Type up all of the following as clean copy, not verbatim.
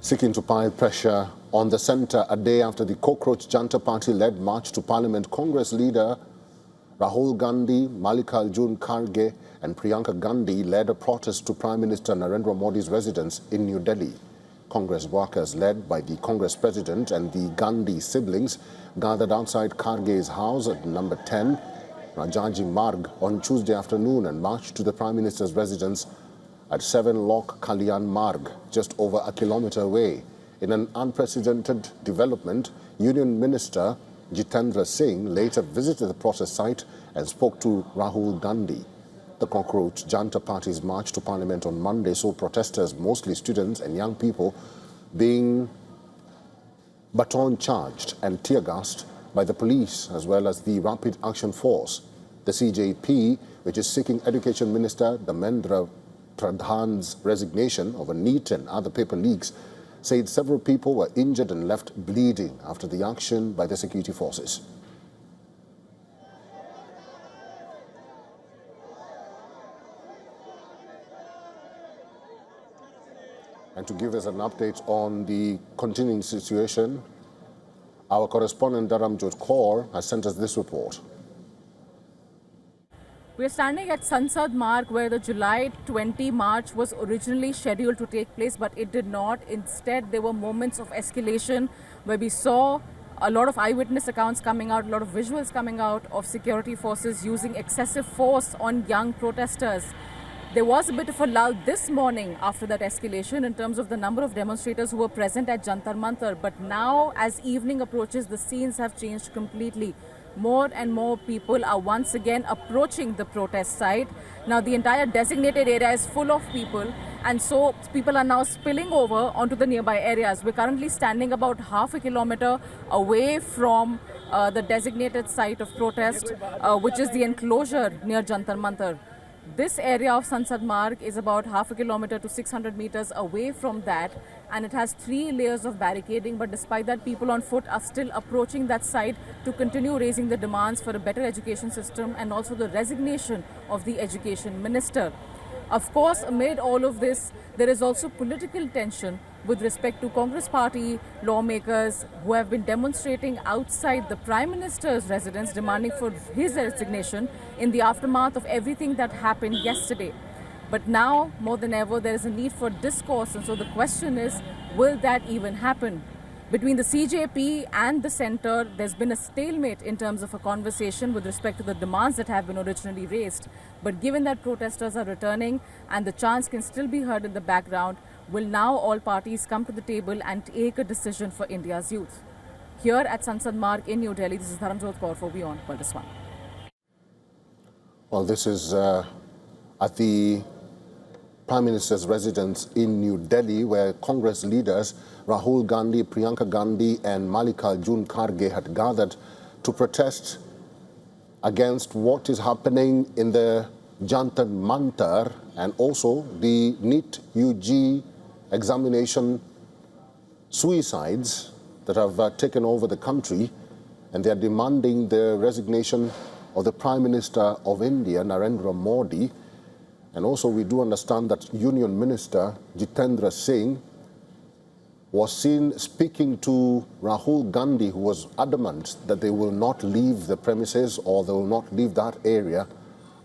seeking to pile pressure on the centre a day after the Cockroach Janta Party led march to Parliament. Congress leader Rahul Gandhi, Mallikarjun Kharge and Priyanka Gandhi led a protest to Prime Minister Narendra Modi's residence in New Delhi. Congress workers led by the Congress President and the Gandhi siblings gathered outside Kharge's house at number 10, Rajaji Marg, on Tuesday afternoon and marched to the Prime Minister's residence at 7 Lok Kalyan Marg, just over a kilometre away. In an unprecedented development, Union Minister Jitendra Singh later visited the protest site and spoke to Rahul Gandhi. The Cockroach Janta Party's march to Parliament on Monday saw protesters, mostly students and young people, being baton charged and tear-gassed by the police as well as the Rapid Action Force. The CJP, which is seeking Education Minister Dharmendra Pradhan's resignation over NEET and other paper leaks, said several people were injured and left bleeding after the action by the security forces. And to give us an update on the continuing situation, our correspondent Dharmendra has sent us this report. We're standing at Sansad Marg, where the July 20 march was originally scheduled to take place, but it did not. Instead, there were moments of escalation where we saw a lot of eyewitness accounts coming out, a lot of visuals coming out of security forces using excessive force on young protesters. There was a bit of a lull this morning after that escalation in terms of the number of demonstrators who were present at Jantar Mantar. But now, as evening approaches, the scenes have changed completely. More and more people are once again approaching the protest site. Now, the entire designated area is full of people, and so people are now spilling over onto the nearby areas. We're currently standing about half a kilometre away from the designated site of protest, which is the enclosure near Jantar Mantar. This area of Sansad Marg is about half a kilometre to 600 metres away from that, and it has 3 layers of barricading. But despite that, people on foot are still approaching that site to continue raising the demands for a better education system and also the resignation of the education minister. Of course, amid all of this, there is also political tension with respect to Congress party lawmakers who have been demonstrating outside the Prime Minister's residence demanding for his resignation in the aftermath of everything that happened yesterday. But now, more than ever, there is a need for discourse, and so the question is, will that even happen? Between the CJP and the centre, there's been a stalemate in terms of a conversation with respect to the demands that have been originally raised. But given that protesters are returning and the chants can still be heard in the background, will now all parties come to the table and take a decision for India's youth? Here at Sansad Marg in New Delhi, this is Dharmendra for WION The World. Well, this is at the Prime Minister's residence in New Delhi, where Congress leaders Rahul Gandhi, Priyanka Gandhi and Mallikarjun Kharge had gathered to protest against what is happening in the Jantar Mantar and also the NEET UG examination suicides that have taken over the country, and they are demanding the resignation of the Prime Minister of India, Narendra Modi. And also we do understand that Union Minister Jitendra Singh was seen speaking to Rahul Gandhi, who was adamant that they will not leave the premises or they will not leave that area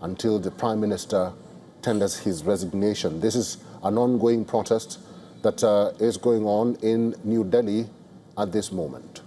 until the Prime Minister tenders his resignation. This is an ongoing protest that is going on in New Delhi at this moment.